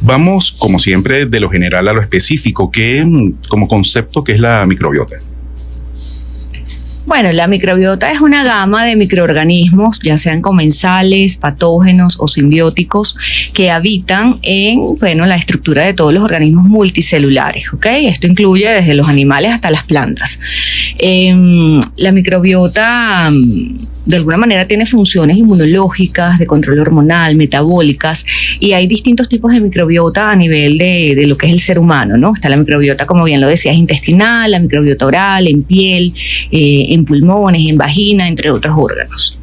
Vamos, como siempre, de lo general a lo específico, como concepto, ¿qué es la microbiota? Bueno, la microbiota es una gama de microorganismos, ya sean comensales, patógenos o simbióticos, que habitan en, la estructura de todos los organismos multicelulares, ¿ok? Esto incluye desde los animales hasta las plantas. La microbiota, de alguna manera, tiene funciones inmunológicas, de control hormonal, metabólicas, y hay distintos tipos de microbiota a nivel de lo que es el ser humano, ¿no? Está la microbiota, como bien lo decías, intestinal, la microbiota oral, en piel, en pulmones, en vagina, entre otros órganos.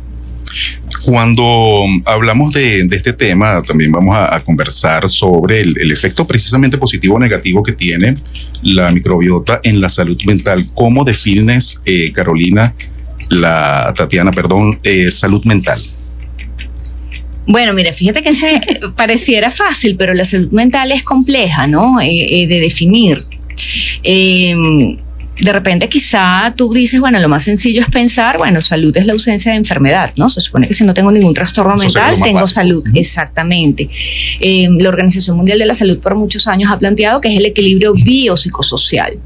Cuando hablamos de este tema, también vamos a conversar sobre el efecto precisamente positivo o negativo que tiene la microbiota en la salud mental. ¿Cómo defines, Tatiana, salud mental? Bueno, mira, fíjate que pareciera fácil, pero la salud mental es compleja, ¿no? De definir. De repente quizá tú dices, bueno, lo más sencillo es pensar, salud es la ausencia de enfermedad, ¿no? Se supone que si no tengo ningún trastorno mental, tengo básico. Salud. Exactamente. La Organización Mundial de la Salud por muchos años ha planteado que es el equilibrio biopsicosocial.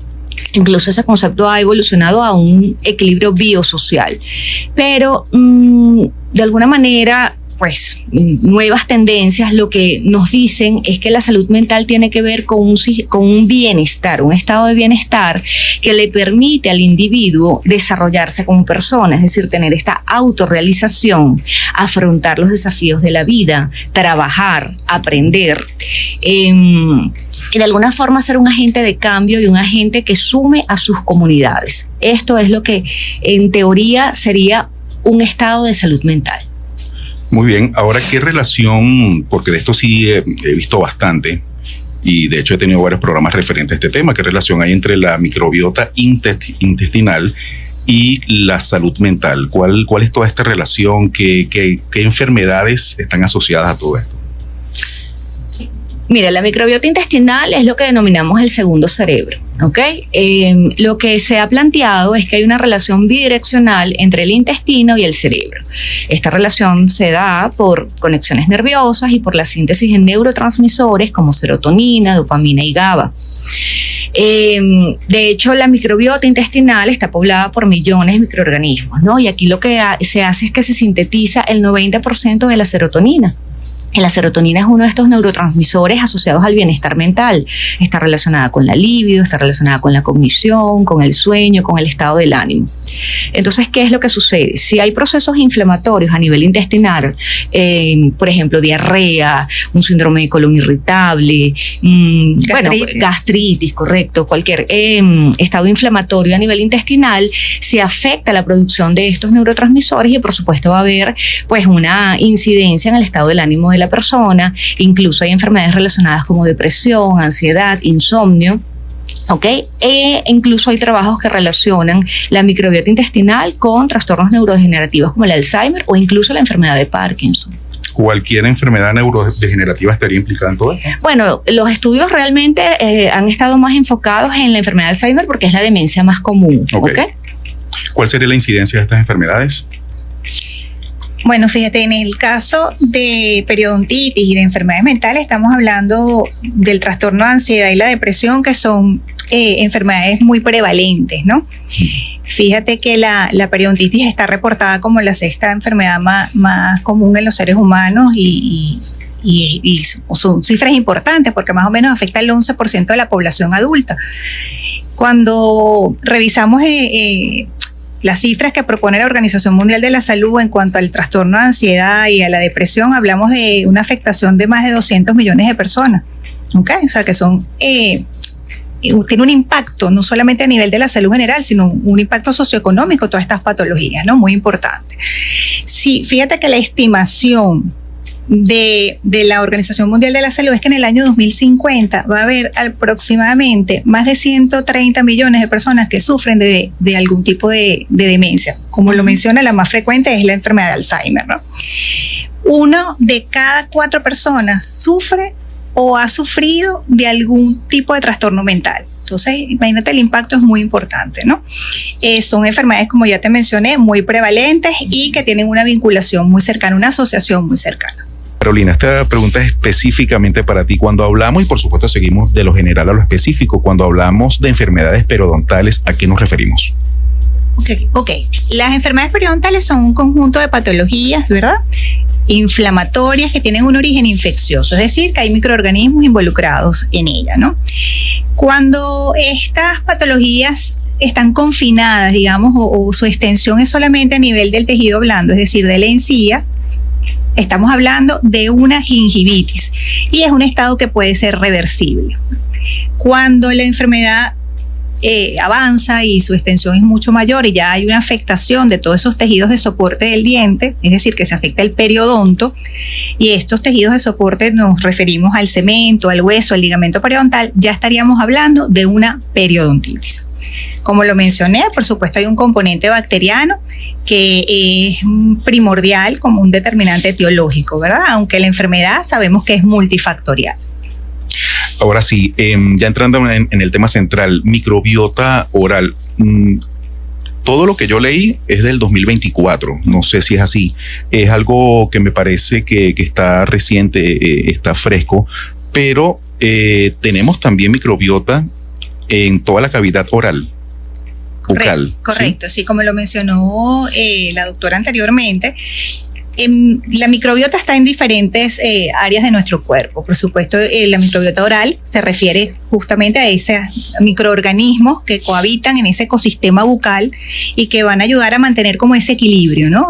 Incluso ese concepto ha evolucionado a un equilibrio biosocial. Pero, de alguna manera, nuevas tendencias lo que nos dicen es que la salud mental tiene que ver con un bienestar, un estado de bienestar que le permite al individuo desarrollarse como persona, es decir, tener esta autorrealización, afrontar los desafíos de la vida, trabajar, aprender, y de alguna forma ser un agente de cambio y un agente que sume a sus comunidades. Esto es lo que en teoría sería un estado de salud mental. Muy bien, ahora qué relación, porque de esto sí he visto bastante y de hecho he tenido varios programas referentes a este tema, qué relación hay entre la microbiota intestinal y la salud mental. ¿Cuál es toda esta relación? ¿Qué enfermedades están asociadas a todo esto? Mira, la microbiota intestinal es lo que denominamos el segundo cerebro, ¿ok? Lo que se ha planteado es que hay una relación bidireccional entre el intestino y el cerebro. Esta relación se da por conexiones nerviosas y por la síntesis de neurotransmisores como serotonina, dopamina y GABA. De hecho, la microbiota intestinal está poblada por millones de microorganismos, ¿no? Y aquí lo que se hace es que se sintetiza el 90% de la serotonina. La serotonina es uno de estos neurotransmisores asociados al bienestar mental. Está relacionada con la libido, está relacionada con la cognición, con el sueño, con el estado del ánimo. Entonces, ¿qué es lo que sucede? Si hay procesos inflamatorios a nivel intestinal, por ejemplo, diarrea, un síndrome de colon irritable, gastritis, correcto, cualquier estado inflamatorio a nivel intestinal, se afecta la producción de estos neurotransmisores y, por supuesto, va a haber una incidencia en el estado del ánimo de la persona. Incluso hay enfermedades relacionadas como depresión, ansiedad, insomnio. ¿Okay? Incluso hay trabajos que relacionan la microbiota intestinal con trastornos neurodegenerativos como el Alzheimer o incluso la enfermedad de Parkinson. ¿Cualquier enfermedad neurodegenerativa estaría implicada en todo esto? Bueno, los estudios realmente han estado más enfocados en la enfermedad de Alzheimer porque es la demencia más común. Okay. ¿Cuál sería la incidencia de estas enfermedades? Bueno, fíjate, en el caso de periodontitis y de enfermedades mentales estamos hablando del trastorno de ansiedad y la depresión, que son enfermedades muy prevalentes, ¿no? Fíjate que la periodontitis está reportada como la sexta enfermedad más común en los seres humanos y son cifras importantes porque más o menos afecta al 11% de la población adulta. Cuando revisamos las cifras que propone la Organización Mundial de la Salud en cuanto al trastorno de ansiedad y a la depresión, hablamos de una afectación de más de 200 millones de personas. ¿Okay? O sea que tiene un impacto no solamente a nivel de la salud general, sino un impacto socioeconómico, todas estas patologías, ¿no? Muy importante. Sí, fíjate que la estimación de la Organización Mundial de la Salud es que en el año 2050 va a haber aproximadamente más de 130 millones de personas que sufren de algún tipo de demencia. Como lo menciona, la más frecuente es la enfermedad de Alzheimer, ¿no? 1 de cada 4 personas sufre o ha sufrido de algún tipo de trastorno mental. Entonces, imagínate, el impacto es muy importante, ¿no? Son enfermedades, como ya te mencioné, muy prevalentes y que tienen una vinculación muy cercana, una asociación muy cercana. Carolina, esta pregunta es específicamente para ti. Cuando hablamos, y por supuesto seguimos de lo general a lo específico, cuando hablamos de enfermedades periodontales, ¿a qué nos referimos? Ok. Las enfermedades periodontales son un conjunto de patologías, ¿verdad?, inflamatorias que tienen un origen infeccioso, es decir, que hay microorganismos involucrados en ella, ¿no? Cuando estas patologías están confinadas, digamos, o su extensión es solamente a nivel del tejido blando, es decir, de la encía, estamos hablando de una gingivitis y es un estado que puede ser reversible. Cuando la enfermedad avanza y su extensión es mucho mayor y ya hay una afectación de todos esos tejidos de soporte del diente, es decir, que se afecta el periodonto, y estos tejidos de soporte nos referimos al cemento, al hueso, al ligamento periodontal, ya estaríamos hablando de una periodontitis. Como lo mencioné, por supuesto hay un componente bacteriano que es primordial como un determinante etiológico, ¿verdad? Aunque la enfermedad sabemos que es multifactorial. Ahora sí, ya entrando en el tema central, microbiota oral. Todo lo que yo leí es del 2024, no sé si es así. Es algo que me parece que está reciente, está fresco, pero tenemos también microbiota en toda la cavidad oral. Bucal, correcto, ¿sí? Como lo mencionó la doctora anteriormente, la microbiota está en diferentes áreas de nuestro cuerpo. Por supuesto, la microbiota oral se refiere justamente a esos microorganismos que cohabitan en ese ecosistema bucal y que van a ayudar a mantener como ese equilibrio, ¿no?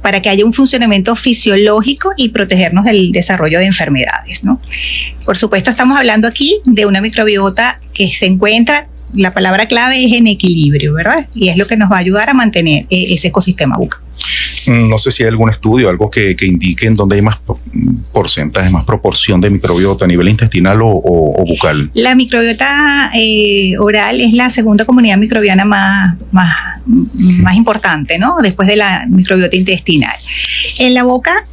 Para que haya un funcionamiento fisiológico y protegernos del desarrollo de enfermedades, ¿no? Por supuesto, estamos hablando aquí de una microbiota que se encuentra, la palabra clave es en equilibrio, ¿verdad? Y es lo que nos va a ayudar a mantener ese ecosistema bucal. No sé si hay algún estudio, algo que indique en dónde hay más porcentaje, más proporción de microbiota a nivel intestinal o bucal. La microbiota oral es la segunda comunidad microbiana más importante, ¿no? Después de la microbiota intestinal. En la boca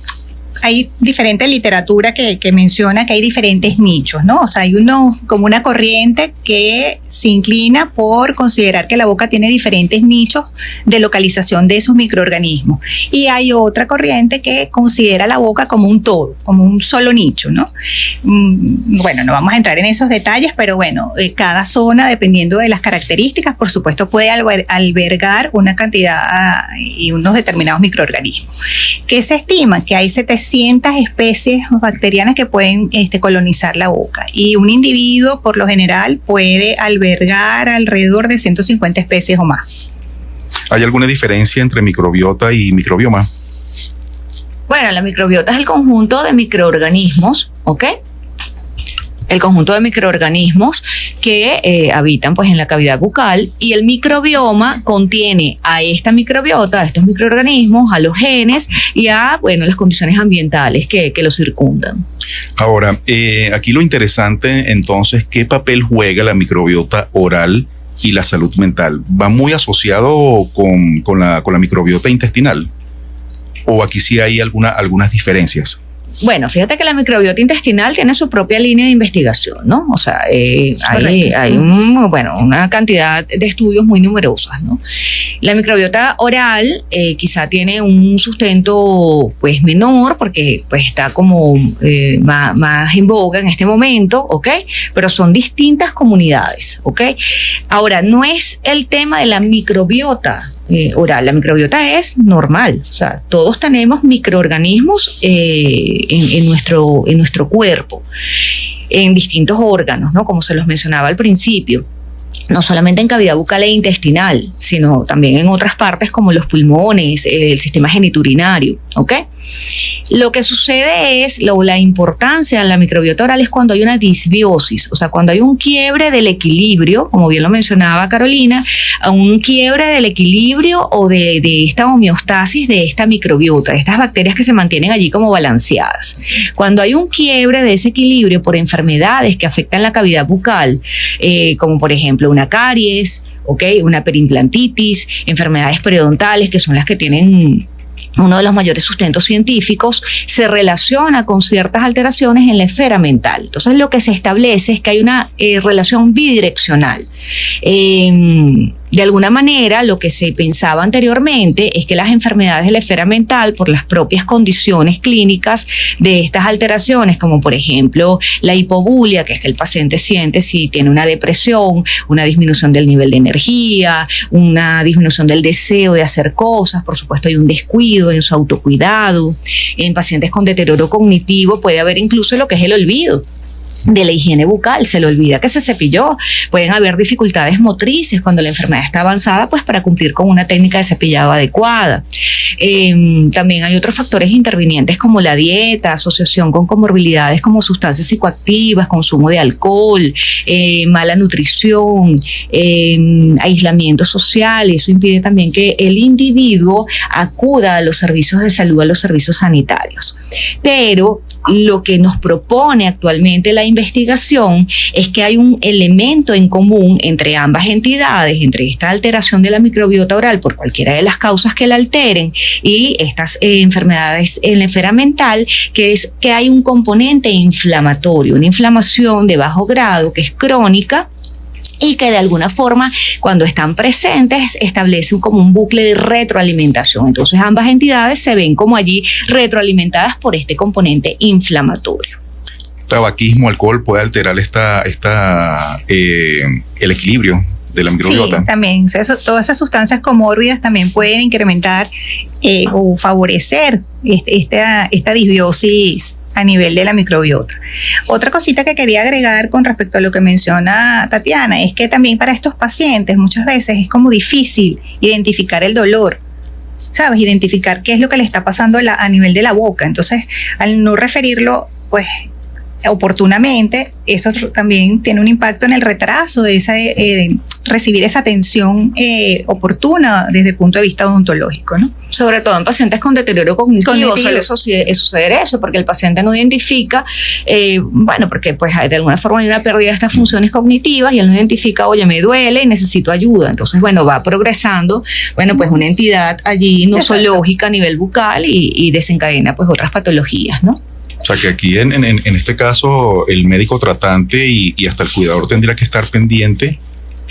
hay diferente literatura que menciona que hay diferentes nichos, ¿no? O sea, hay como una corriente que se inclina por considerar que la boca tiene diferentes nichos de localización de esos microorganismos. Y hay otra corriente que considera la boca como un todo, como un solo nicho, ¿no? Bueno, no vamos a entrar en esos detalles, pero bueno, cada zona, dependiendo de las características, por supuesto puede albergar una cantidad y unos determinados microorganismos. ¿Qué se estima? Que hay 700 especies bacterianas que pueden colonizar la boca, y un individuo por lo general puede albergar alrededor de 150 especies o más. ¿Hay alguna diferencia entre microbiota y microbioma? Bueno, la microbiota es el conjunto de microorganismos, ¿ok? El conjunto de microorganismos que habitan pues en la cavidad bucal, y el microbioma contiene a esta microbiota, a estos microorganismos, a los genes y a, bueno, las condiciones ambientales que los circundan. Ahora, aquí lo interesante entonces, ¿qué papel juega la microbiota oral y la salud mental? ¿Va muy asociado con la microbiota intestinal? ¿O aquí sí hay algunas diferencias? Bueno, fíjate que la microbiota intestinal tiene su propia línea de investigación, ¿no? O sea, hay una cantidad de estudios muy numerosas, ¿no? La microbiota oral quizá tiene un sustento pues menor, porque pues está como más en boga en este momento, ¿ok? Pero son distintas comunidades, ¿ok? Ahora, no es el tema de la microbiota oral. La microbiota es normal, o sea, todos tenemos microorganismos en nuestro cuerpo, en distintos órganos, ¿no? Como se los mencionaba al principio. No solamente en cavidad bucal e intestinal, sino también en otras partes como los pulmones, el sistema geniturinario, ¿ok? Lo que sucede es, la importancia de la microbiota oral es cuando hay una disbiosis, o sea, cuando hay un quiebre del equilibrio, como bien lo mencionaba Carolina, un quiebre del equilibrio o de esta homeostasis de esta microbiota, de estas bacterias que se mantienen allí como balanceadas. Cuando hay un quiebre de ese equilibrio por enfermedades que afectan la cavidad bucal, como por ejemplo una caries, ¿okay? Una perimplantitis, enfermedades periodontales, que son las que tienen uno de los mayores sustentos científicos, se relaciona con ciertas alteraciones en la esfera mental. Entonces lo que se establece es que hay una relación bidireccional. De alguna manera, lo que se pensaba anteriormente es que las enfermedades de la esfera mental, por las propias condiciones clínicas de estas alteraciones, como por ejemplo la hipobulia, que es que el paciente siente si tiene una depresión, una disminución del nivel de energía, una disminución del deseo de hacer cosas, por supuesto hay un descuido en su autocuidado. En pacientes con deterioro cognitivo puede haber incluso lo que es el olvido de la higiene bucal, se le olvida que se cepilló. Pueden haber dificultades motrices cuando la enfermedad está avanzada, pues para cumplir con una técnica de cepillado adecuada. También hay otros factores intervinientes como la dieta, asociación con comorbilidades como sustancias psicoactivas, consumo de alcohol, mala nutrición, aislamiento social. Eso impide también que el individuo acuda a los servicios de salud, a los servicios sanitarios. Pero lo que nos propone actualmente la investigación es que hay un elemento en común entre ambas entidades, entre esta alteración de la microbiota oral por cualquiera de las causas que la alteren y estas enfermedades en la esfera mental, que es que hay un componente inflamatorio, una inflamación de bajo grado que es crónica, y que de alguna forma, cuando están presentes, establece como un bucle de retroalimentación. Entonces ambas entidades se ven como allí retroalimentadas por este componente inflamatorio. Tabaquismo, alcohol puede alterar el equilibrio de la microbiota. Sí, también. Todas esas sustancias comórbidas también pueden incrementar o favorecer esta disbiosis a nivel de la microbiota. Otra cosita que quería agregar con respecto a lo que menciona Tatiana es que también para estos pacientes muchas veces es como difícil identificar el dolor, ¿sabes? Identificar qué es lo que le está pasando a nivel de la boca. Entonces, al no referirlo, pues, oportunamente, eso también tiene un impacto en el retraso de recibir esa atención oportuna desde el punto de vista odontológico, ¿no? Sobre todo en pacientes con deterioro cognitivo suele suceder eso, porque el paciente no identifica, porque pues de alguna forma hay una pérdida de estas funciones cognitivas y él no identifica, oye, me duele y necesito ayuda. Entonces, va progresando, pues una entidad allí nosológica a nivel bucal y desencadena pues otras patologías, ¿no? O sea que aquí en este caso el médico tratante y hasta el cuidador tendría que estar pendiente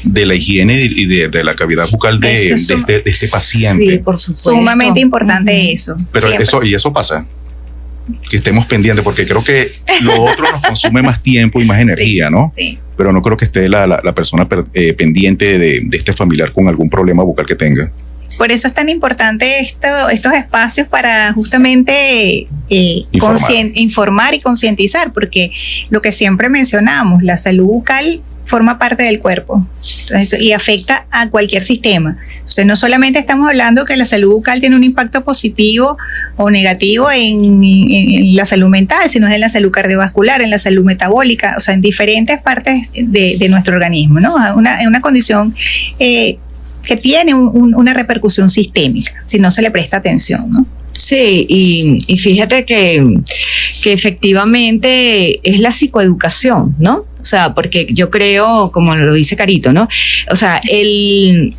de la higiene y de la cavidad bucal de este paciente. Sí, por supuesto. Sumamente importante eso. Pero eso pasa, que estemos pendientes, porque creo que lo otro nos consume más tiempo y más energía, ¿no? Sí. Pero no creo que esté la persona pendiente de este familiar con algún problema bucal que tenga. Por eso es tan importante estos espacios para justamente informar y concientizar, porque lo que siempre mencionamos, la salud bucal forma parte del cuerpo. Entonces, y afecta a cualquier sistema. Entonces, no solamente estamos hablando que la salud bucal tiene un impacto positivo o negativo en la salud mental, sino en la salud cardiovascular, en la salud metabólica, o sea, en diferentes partes de nuestro organismo, ¿no? Una condición que tiene una repercusión sistémica si no se le presta atención, ¿no? Sí, y fíjate que efectivamente es la psicoeducación, ¿no? O sea, porque yo creo, como lo dice Carito, ¿no? O sea, el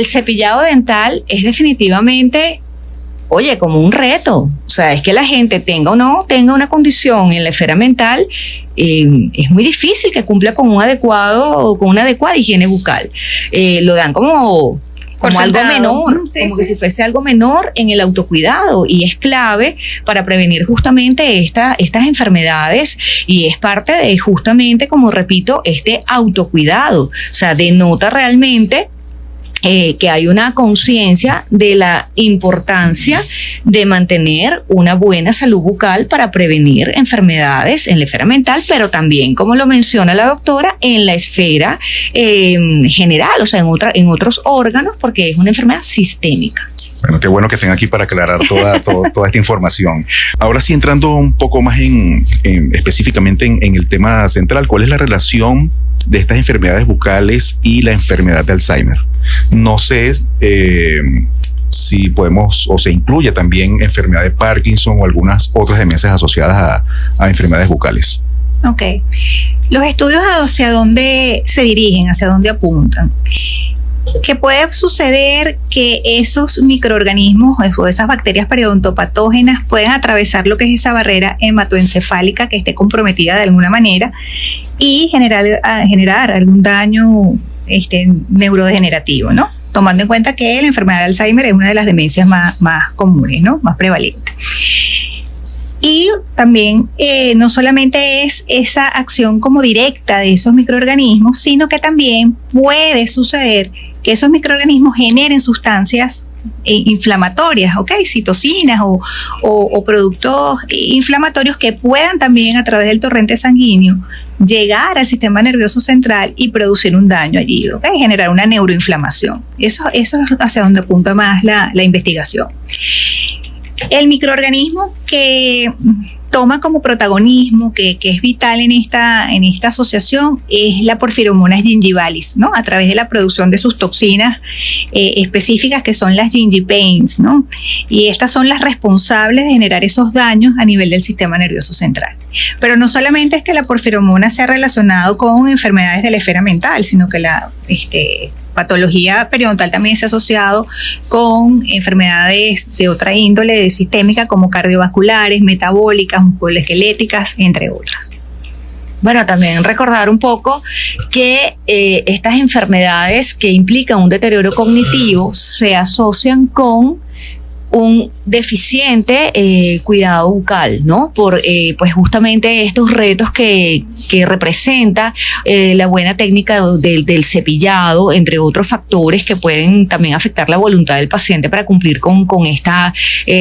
cepillado dental es definitivamente, como un reto. O sea, es que la gente tenga o no tenga una condición en la esfera mental, es muy difícil que cumpla con una adecuada higiene bucal. Lo dan como algo menor, como que si fuese algo menor en el autocuidado, y es clave para prevenir justamente estas enfermedades, y es parte de justamente, como repito, este autocuidado. O sea, denota realmente que hay una conciencia de la importancia de mantener una buena salud bucal para prevenir enfermedades en la esfera mental, pero también, como lo menciona la doctora, en la esfera general, o sea, en otros órganos, porque es una enfermedad sistémica. Bueno, qué bueno que estén aquí para aclarar toda esta información. Ahora sí, entrando un poco más específicamente en el tema central, ¿cuál es la relación de estas enfermedades bucales y la enfermedad de Alzheimer? No sé si podemos o se incluye también enfermedad de Parkinson o algunas otras demencias asociadas a enfermedades bucales. Ok. Los estudios hacia dónde se dirigen, hacia dónde apuntan. Que puede suceder que esos microorganismos o esas bacterias periodontopatógenas pueden atravesar lo que es esa barrera hematoencefálica que esté comprometida de alguna manera y generar algún daño neurodegenerativo, ¿no? Tomando en cuenta que la enfermedad de Alzheimer es una de las demencias más comunes, ¿no? Más prevalentes. Y también no solamente es esa acción como directa de esos microorganismos, sino que también puede suceder que esos microorganismos generen sustancias inflamatorias, ¿ok? Citocinas o productos inflamatorios que puedan también a través del torrente sanguíneo llegar al sistema nervioso central y producir un daño allí, ¿ok? Generar una neuroinflamación. Eso es hacia donde apunta más la investigación. El microorganismo que toma como protagonismo, que es vital en esta asociación, es la Porphyromonas gingivalis, ¿no? A través de la producción de sus toxinas específicas que son las gingipains, ¿no? Y estas son las responsables de generar esos daños a nivel del sistema nervioso central. Pero no solamente es que la porfiromona se ha relacionado con enfermedades de la esfera mental, sino que la patología periodontal también se ha asociado con enfermedades de otra índole sistémica como cardiovasculares, metabólicas, musculoesqueléticas, entre otras. Bueno, también recordar un poco que estas enfermedades que implican un deterioro cognitivo se asocian con un deficiente cuidado bucal, ¿no? Por pues justamente estos retos que representa la buena técnica del cepillado, entre otros factores que pueden también afectar la voluntad del paciente para cumplir con esta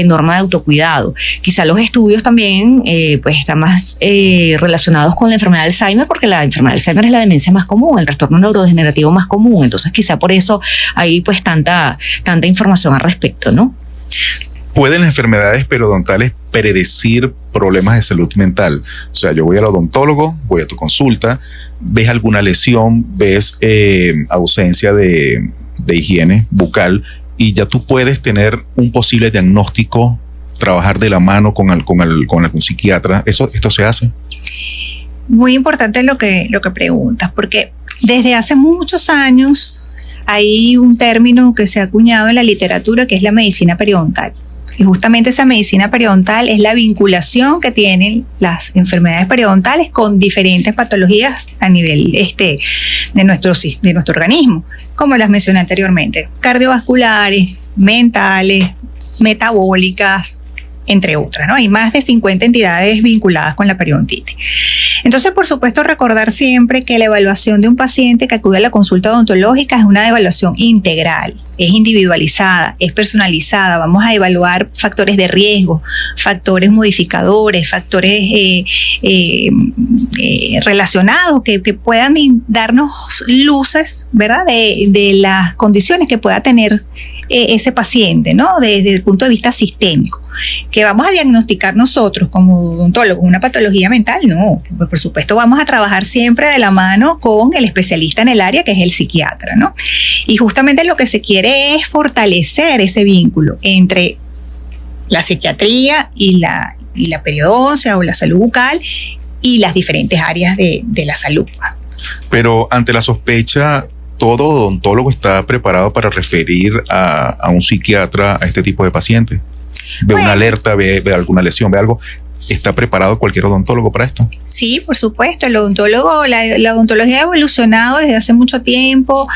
norma de autocuidado. Quizá los estudios también pues están más relacionados con la enfermedad de Alzheimer, porque la enfermedad de Alzheimer es la demencia más común, el trastorno neurodegenerativo más común, entonces quizá por eso hay pues tanta información al respecto, ¿no? ¿Pueden las enfermedades periodontales predecir problemas de salud mental? O sea, yo voy al odontólogo, voy a tu consulta, ves alguna lesión, ves ausencia de higiene bucal y ya tú puedes tener un posible diagnóstico, trabajar de la mano con algún psiquiatra. ¿Esto se hace? Muy importante lo que preguntas, porque desde hace muchos años hay un término que se ha acuñado en la literatura que es la medicina periodontal. Y justamente esa medicina periodontal es la vinculación que tienen las enfermedades periodontales con diferentes patologías a nivel de nuestro organismo, como las mencioné anteriormente, cardiovasculares, mentales, metabólicas, entre otras, ¿no? Hay más de 50 entidades vinculadas con la periodontitis. Entonces, por supuesto, recordar siempre que la evaluación de un paciente que acude a la consulta odontológica es una evaluación integral, es individualizada, es personalizada. Vamos a evaluar factores de riesgo, factores modificadores, factores relacionados que puedan darnos luces, ¿verdad? De las condiciones que pueda tener ese paciente, ¿no? Desde el punto de vista sistémico. Que vamos a diagnosticar nosotros como odontólogos una patología mental, no. Por supuesto, vamos a trabajar siempre de la mano con el especialista en el área, que es el psiquiatra, ¿no? Y justamente lo que se quiere es fortalecer ese vínculo entre la psiquiatría y la periodoncia o la salud bucal y las diferentes áreas de la salud. Pero ante la sospecha, ¿todo odontólogo está preparado para referir a un psiquiatra a este tipo de pacientes? ¿Ve una alerta, ve alguna lesión, ve algo? ¿Está preparado cualquier odontólogo para esto? Sí, por supuesto. El odontólogo, la odontología ha evolucionado desde hace mucho tiempo,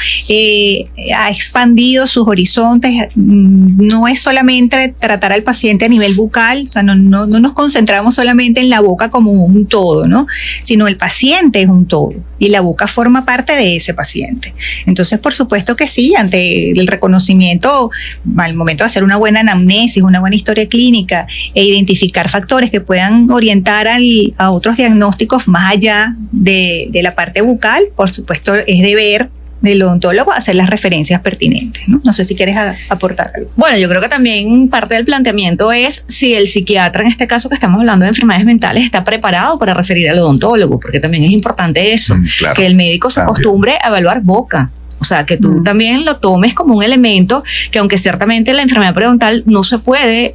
ha expandido sus horizontes. No es solamente tratar al paciente a nivel bucal, o sea, no nos concentramos solamente en la boca como un todo, ¿no? Sino el paciente es un todo y la boca forma parte de ese paciente. Entonces, por supuesto que sí, ante el reconocimiento, al momento de hacer una buena anamnesis, una buena historia clínica e identificar factores que puedan orientar a otros diagnósticos más allá de la parte bucal, por supuesto es deber del odontólogo hacer las referencias pertinentes, ¿no? No sé si quieres aportar algo. Bueno, yo creo que también parte del planteamiento es si el psiquiatra, en este caso que estamos hablando de enfermedades mentales, está preparado para referir al odontólogo, porque también es importante eso, claro, que el médico se acostumbre a evaluar boca. O sea, que tú también lo tomes como un elemento que, aunque ciertamente la enfermedad periodontal no se puede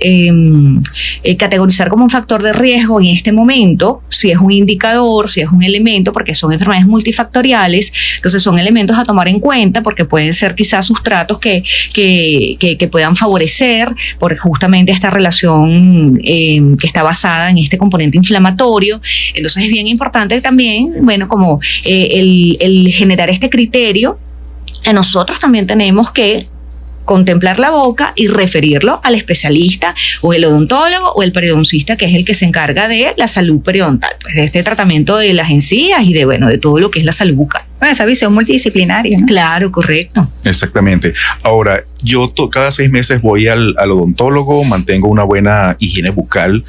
categorizar como un factor de riesgo en este momento, si es un indicador, si es un elemento, porque son enfermedades multifactoriales, entonces son elementos a tomar en cuenta porque pueden ser quizás sustratos que puedan favorecer por justamente esta relación que está basada en este componente inflamatorio. Entonces es bien importante también, bueno, como el generar este criterio nosotros también tenemos que contemplar la boca y referirlo al especialista o el odontólogo o el periodoncista, que es el que se encarga de la salud periodontal, pues de este tratamiento de las encías y de todo lo que es la salud bucal. Bueno, esa visión multidisciplinaria, ¿no? Claro, correcto. Exactamente. Ahora, yo cada 6 meses voy al odontólogo, mantengo una buena higiene bucal.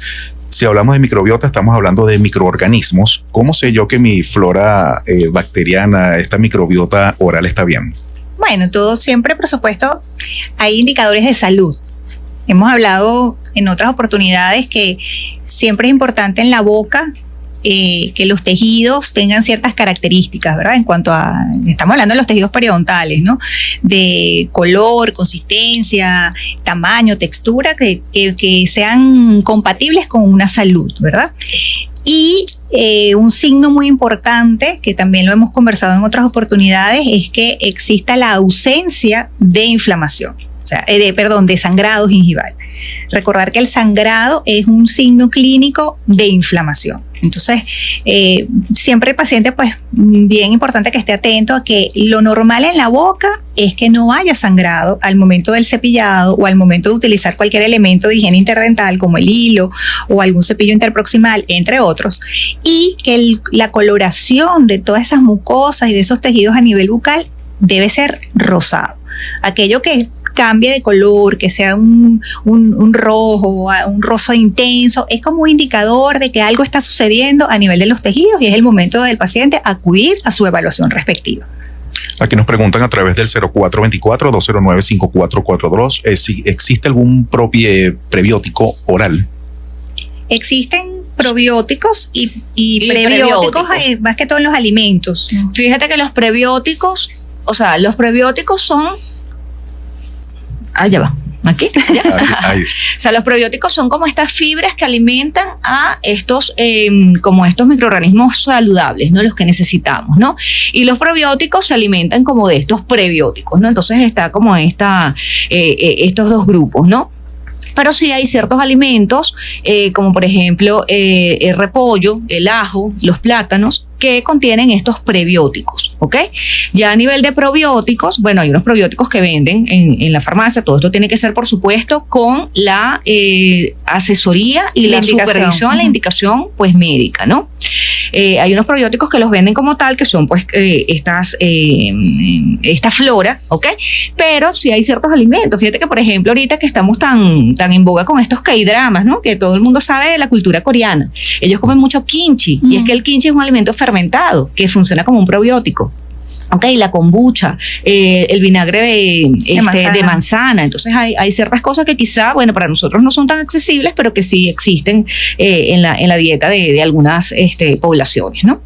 Si hablamos de microbiota, estamos hablando de microorganismos. ¿Cómo sé yo que mi flora bacteriana, esta microbiota oral está bien? Bueno, todo siempre, por supuesto, hay indicadores de salud. Hemos hablado en otras oportunidades que siempre es importante en la boca que los tejidos tengan ciertas características, ¿verdad? En cuanto a, estamos hablando de los tejidos periodontales, ¿no? De color, consistencia, tamaño, textura, que sean compatibles con una salud, ¿verdad? Y un signo muy importante, que también lo hemos conversado en otras oportunidades, es que exista la ausencia de inflamación, o sea, de sangrado gingival. Recordar que el sangrado es un signo clínico de inflamación. Entonces, siempre el paciente, pues, bien importante que esté atento a que lo normal en la boca es que no haya sangrado al momento del cepillado o al momento de utilizar cualquier elemento de higiene interdental como el hilo o algún cepillo interproximal, entre otros, y que la coloración de todas esas mucosas y de esos tejidos a nivel bucal debe ser rosado. Aquello que cambie de color, que sea un rojo, un rosa intenso, es como un indicador de que algo está sucediendo a nivel de los tejidos y es el momento del paciente acudir a su evaluación respectiva. Aquí nos preguntan a través del 0424-209-5442 si existe algún prebiótico oral. Existen probióticos y prebióticos, más que todo en los alimentos. Fíjate que los prebióticos son... ya va. ¿Aquí? ¿Ya? Ahí. O sea, los probióticos son como estas fibras que alimentan a estos microorganismos saludables, ¿no? Los que necesitamos, ¿no? Y los probióticos se alimentan como de estos prebióticos, ¿no? Entonces está como estos dos grupos, ¿no? Pero sí hay ciertos alimentos, como por ejemplo el repollo, el ajo, los plátanos, que contienen estos prebióticos, ¿ok? Ya a nivel de probióticos, bueno, hay unos probióticos que venden en la farmacia. Todo esto tiene que ser, por supuesto, con la asesoría y la supervisión, la indicación, pues, médica, ¿no? Hay unos probióticos que los venden como tal, que son pues esta flora, ¿ok? Pero sí hay ciertos alimentos. Fíjate que, por ejemplo, ahorita que estamos tan en boga con estos K-dramas, ¿no? Que todo el mundo sabe de la cultura coreana. Ellos comen mucho kimchi, y es que el kimchi es un alimento fermentado que funciona como un probiótico. Ok, la kombucha, el vinagre de manzana. Entonces hay ciertas cosas que quizá, bueno, para nosotros no son tan accesibles, pero que sí existen en la dieta de algunas poblaciones, ¿no?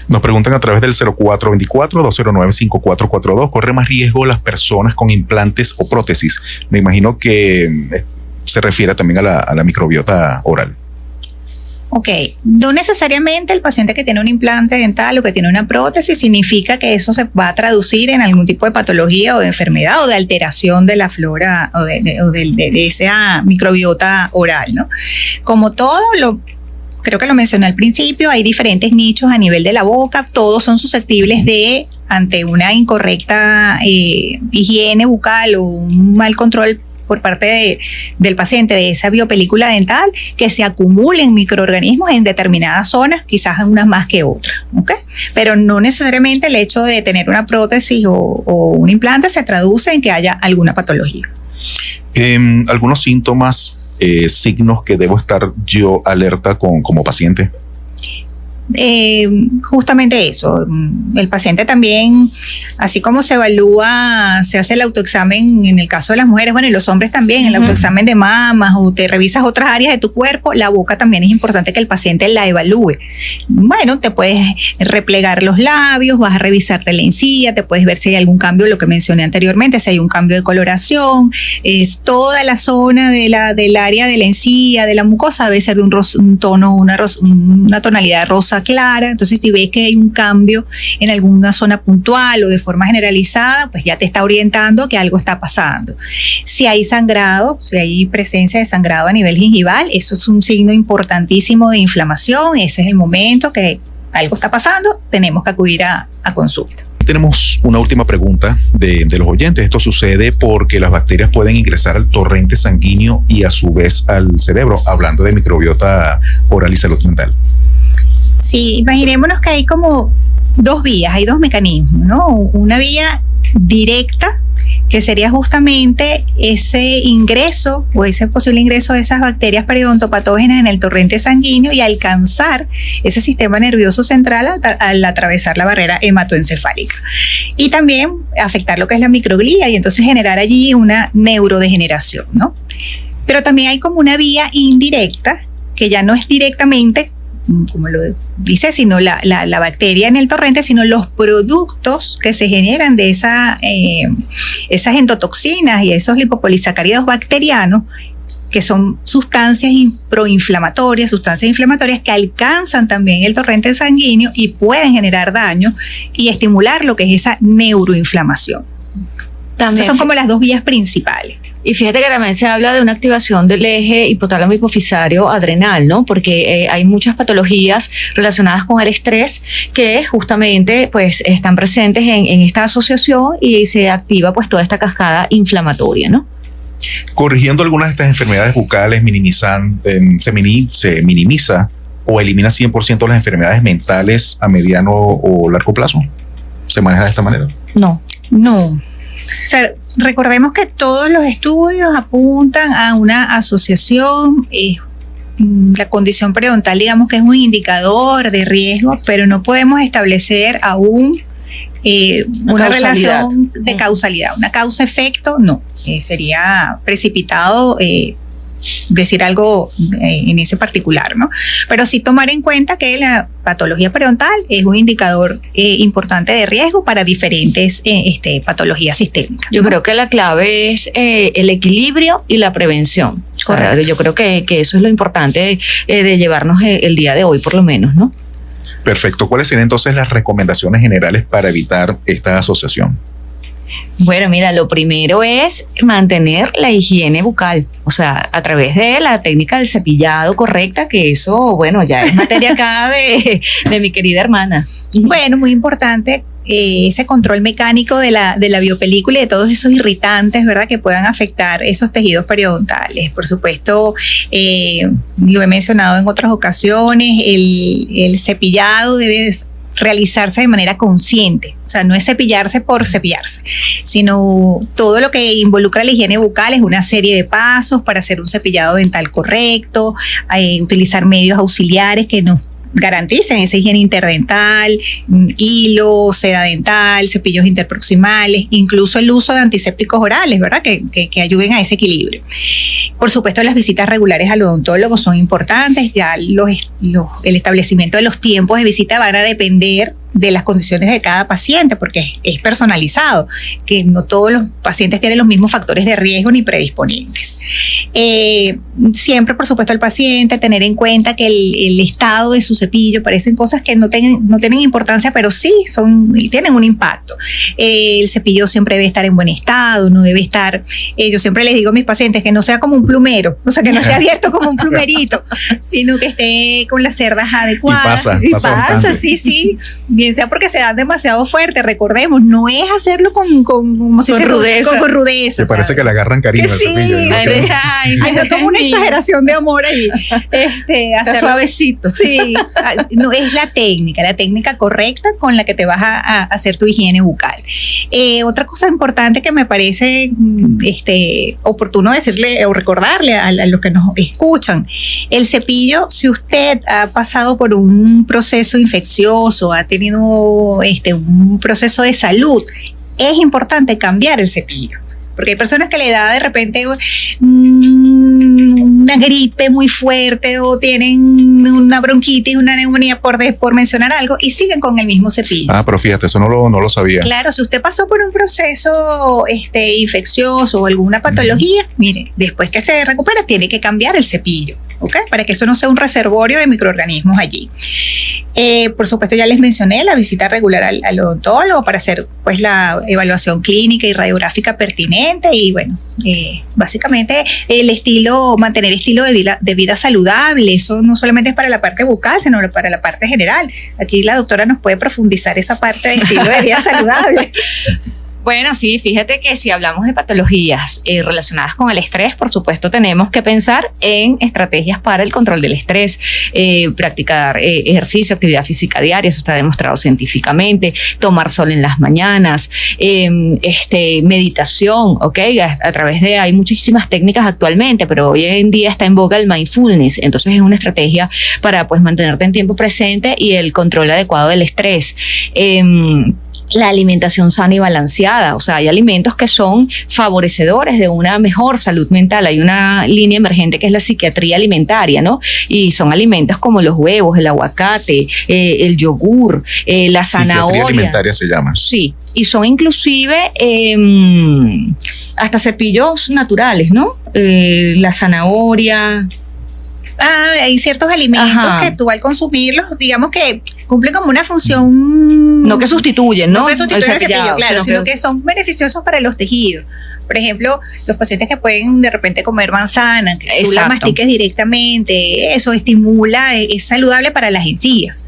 Nos preguntan a través del 0424-209-5442, ¿corre más riesgo las personas con implantes o prótesis? Me imagino que se refiere también a la microbiota oral. Ok, no necesariamente el paciente que tiene un implante dental o que tiene una prótesis significa que eso se va a traducir en algún tipo de patología o de enfermedad o de alteración de la flora o de esa microbiota oral, ¿no? Como todo, creo que lo mencioné al principio, hay diferentes nichos a nivel de la boca, todos son susceptibles de, ante una incorrecta higiene bucal o un mal control por parte del paciente de esa biopelícula dental, que se acumulen microorganismos en determinadas zonas, quizás unas más que otras, ¿ok? Pero no necesariamente el hecho de tener una prótesis o un implante se traduce en que haya alguna patología. ¿Algunos síntomas, signos que debo estar yo alerta como paciente? Justamente eso, el paciente también, así como se evalúa, se hace el autoexamen en el caso de las mujeres, bueno, y los hombres también, el autoexamen de mamas, o te revisas otras áreas de tu cuerpo, la boca también es importante que el paciente la evalúe. Bueno, te puedes replegar los labios, vas a revisarte la encía, te puedes ver si hay algún cambio, lo que mencioné anteriormente, si hay un cambio de coloración, es toda la zona del área de la encía, de la mucosa, debe ser de un tono, una tonalidad rosa clara. Entonces, si ves que hay un cambio en alguna zona puntual o de forma generalizada, pues ya te está orientando a que algo está pasando. Si hay sangrado, si hay presencia de sangrado a nivel gingival, eso es un signo importantísimo de inflamación. Ese es el momento que algo está pasando, tenemos que acudir a consulta. Aquí tenemos una última pregunta de los oyentes. Esto sucede porque las bacterias pueden ingresar al torrente sanguíneo y a su vez al cerebro, hablando de microbiota oral y salud mental. Sí, imaginémonos que hay como dos vías, hay dos mecanismos, ¿no? Una vía directa, que sería justamente ese ingreso o ese posible ingreso de esas bacterias periodontopatógenas en el torrente sanguíneo y alcanzar ese sistema nervioso central al atravesar la barrera hematoencefálica. Y también afectar lo que es la microglía y entonces generar allí una neurodegeneración, ¿no? Pero también hay como una vía indirecta, que ya no es directamente, como lo dice, sino la bacteria en el torrente, sino los productos que se generan de esas endotoxinas y esos lipopolisacáridos bacterianos, que son sustancias proinflamatorias, sustancias inflamatorias que alcanzan también el torrente sanguíneo y pueden generar daño y estimular lo que es esa neuroinflamación. Entonces son como las dos vías principales. Y fíjate que también se habla de una activación del eje hipotálamo hipofisario adrenal, ¿no? Porque hay muchas patologías relacionadas con el estrés que justamente pues están presentes en esta asociación y se activa pues toda esta cascada inflamatoria, ¿no? Corrigiendo algunas de estas enfermedades bucales, se minimiza o elimina 100% las enfermedades mentales a mediano o largo plazo. ¿Se maneja de esta manera? No. O sea, recordemos que todos los estudios apuntan a una asociación. La condición periodontal, digamos que es un indicador de riesgo, pero no podemos establecer aún una relación de causalidad. Una causa-efecto, no. Sería precipitado decir algo en ese particular, ¿no? Pero sí tomar en cuenta que la patología periodontal es un indicador importante de riesgo para diferentes patologías sistémicas, ¿no? Yo creo que la clave es el equilibrio y la prevención. Correcto. O sea, yo creo que eso es lo importante de llevarnos el día de hoy, por lo menos, ¿no? Perfecto. ¿Cuáles serían entonces las recomendaciones generales para evitar esta asociación? Bueno, mira, lo primero es mantener la higiene bucal, o sea, a través de la técnica del cepillado correcta, que eso, bueno, ya es materia acá de mi querida hermana. Bueno, muy importante ese control mecánico de la biopelícula y de todos esos irritantes, ¿verdad?, que puedan afectar esos tejidos periodontales. Por supuesto, lo he mencionado en otras ocasiones, el cepillado debe realizarse de manera consciente. O sea, no es cepillarse por cepillarse, sino todo lo que involucra la higiene bucal es una serie de pasos para hacer un cepillado dental correcto, utilizar medios auxiliares que nos garanticen esa higiene interdental, hilo, seda dental, cepillos interproximales, incluso el uso de antisépticos orales, ¿verdad?, que ayuden a ese equilibrio. Por supuesto, las visitas regulares al odontólogo son importantes. Ya el establecimiento de los tiempos de visita van a depender de las condiciones de cada paciente, porque es personalizado, que no todos los pacientes tienen los mismos factores de riesgo ni predisponentes. Siempre, por supuesto, el paciente tener en cuenta que el estado de su cepillo, parecen cosas que no tienen importancia, pero sí tienen un impacto. El cepillo siempre debe estar en buen estado, no debe estar, yo siempre les digo a mis pacientes que no sea como un plumero, o sea, que no esté abierto como un plumerito, sino que esté con las cerdas adecuadas. Y pasa, sí. Bien sea porque se dan demasiado fuerte, recordemos, no es hacerlo con rudeza. Con rudeza. Me parece que le agarran cariño al cepillo. Hay como una exageración de amor ahí. Está suavecito. Sí, no, es la técnica correcta con la que te vas a hacer tu higiene bucal. Otra cosa importante que me parece oportuno decirle o recordarle a los que nos escuchan, el cepillo, si usted ha pasado por un proceso infeccioso, ha tenido un proceso de salud, es importante cambiar el cepillo, porque hay personas que le da de repente una gripe muy fuerte o tienen una bronquitis, una neumonía, por mencionar algo, y siguen con el mismo cepillo. Pero fíjate, eso no lo sabía. Claro, si usted pasó por un proceso infeccioso o alguna patología, mire, después que se recupera tiene que cambiar el cepillo. ¿ok? Para que eso no sea un reservorio de microorganismos allí. Por supuesto, ya les mencioné la visita regular al odontólogo para hacer pues la evaluación clínica y radiográfica pertinente y bueno, básicamente mantener estilo de vida saludable. Eso no solamente es para la parte bucal, sino para la parte general. Aquí la doctora nos puede profundizar esa parte de estilo de vida saludable. Bueno, sí, fíjate que si hablamos de patologías relacionadas con el estrés, por supuesto tenemos que pensar en estrategias para el control del estrés, practicar ejercicio, actividad física diaria, eso está demostrado científicamente, tomar sol en las mañanas, meditación, ¿ok? A través de, hay muchísimas técnicas actualmente, pero hoy en día está en boga el mindfulness, entonces es una estrategia para pues mantenerte en tiempo presente y el control adecuado del estrés. La alimentación sana y balanceada, o sea, hay alimentos que son favorecedores de una mejor salud mental. Hay una línea emergente que es la psiquiatría alimentaria, ¿no? Y son alimentos como los huevos, el aguacate, el yogur, la zanahoria. Psiquiatría alimentaria se llama. Sí, y son inclusive hasta cepillos naturales, ¿no? La zanahoria. Hay ciertos alimentos que tú al consumirlos, digamos que cumplen como una función. No que sustituyen, ¿no? No que sustituyen el cepillo, claro, sino que son beneficiosos para los tejidos. Por ejemplo, los pacientes que pueden de repente comer manzana, que tú la mastiques directamente, eso estimula, es saludable para las encías.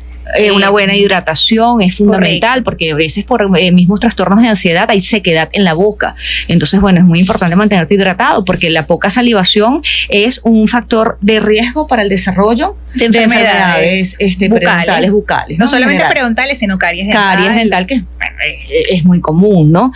Una buena hidratación es fundamental. Correcto. Porque a veces por mismos trastornos de ansiedad hay sequedad en la boca. Entonces, bueno, es muy importante mantenerte hidratado porque la poca salivación es un factor de riesgo para el desarrollo de enfermedades periodontales bucales. No solamente periodontales, sino caries dental. Caries dental, que es muy común, ¿no?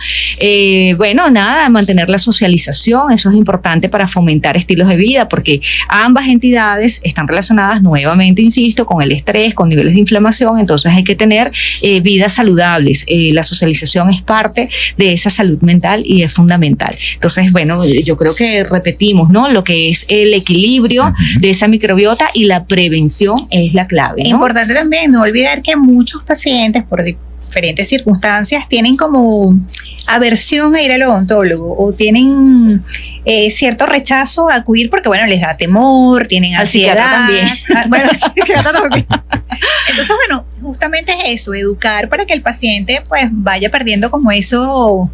Bueno, nada, mantener la socialización, eso es importante para fomentar estilos de vida porque ambas entidades están relacionadas nuevamente, insisto, con el estrés, con niveles de inflamación. Entonces hay que tener vidas saludables. La socialización es parte de esa salud mental y es fundamental. Entonces, bueno, yo creo que repetimos, ¿no? Lo que es el equilibrio de esa microbiota y la prevención es la clave, ¿no? Importante también no olvidar que muchos pacientes por diferentes circunstancias tienen como aversión a ir al odontólogo o tienen cierto rechazo a acudir porque bueno, les da temor, tienen ansiedad. También. Bueno, también. Entonces, bueno, justamente es eso, educar para que el paciente pues vaya perdiendo como esos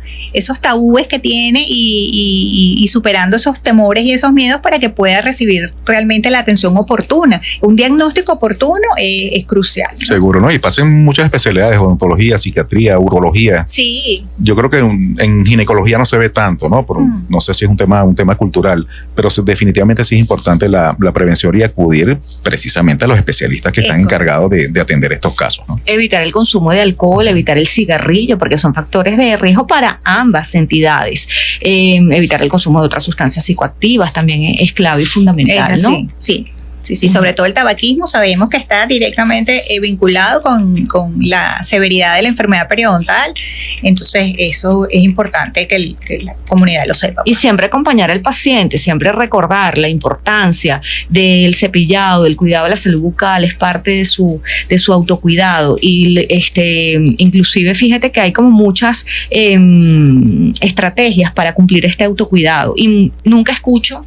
tabúes que tiene y superando esos temores y esos miedos para que pueda recibir realmente la atención oportuna. Un diagnóstico oportuno es crucial, ¿no? Seguro, ¿no? Y pasan muchas especialidades, odontología, psiquiatría, urología. Sí. Yo creo que en ginecología no se ve tanto, ¿no? No sé si es un tema cultural, pero definitivamente sí es importante la prevención y acudir precisamente a los especialistas que están encargados de atender estos casos, ¿no? Evitar el consumo de alcohol, evitar el cigarrillo, porque son factores de riesgo para ambas entidades. Evitar el consumo de otras sustancias psicoactivas también es clave y fundamental, ¿no? Sí, sobre todo el tabaquismo sabemos que está directamente vinculado con la severidad de la enfermedad periodontal, entonces eso es importante que la comunidad lo sepa. Y siempre acompañar al paciente, siempre recordar la importancia del cepillado, del cuidado de la salud bucal, es parte de su autocuidado y inclusive fíjate que hay como muchas estrategias para cumplir este autocuidado y nunca escucho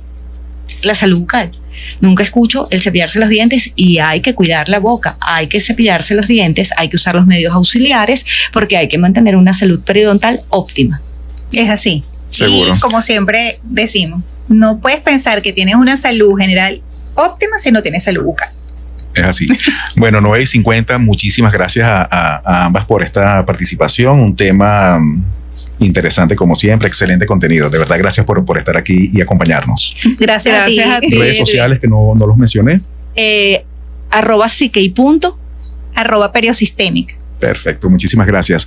la salud bucal. Nunca escucho el cepillarse los dientes y hay que cuidar la boca, hay que cepillarse los dientes, hay que usar los medios auxiliares porque hay que mantener una salud periodontal óptima. Es así. Seguro. Y como siempre decimos, no puedes pensar que tienes una salud general óptima si no tienes salud bucal. Es así. Bueno, 9:50, muchísimas gracias a ambas por esta participación. Un tema interesante como siempre, excelente contenido. De verdad, gracias por estar aquí y acompañarnos. Gracias a ti. Redes sociales que no los mencioné. @psique.. @periosistémica. Perfecto, muchísimas gracias.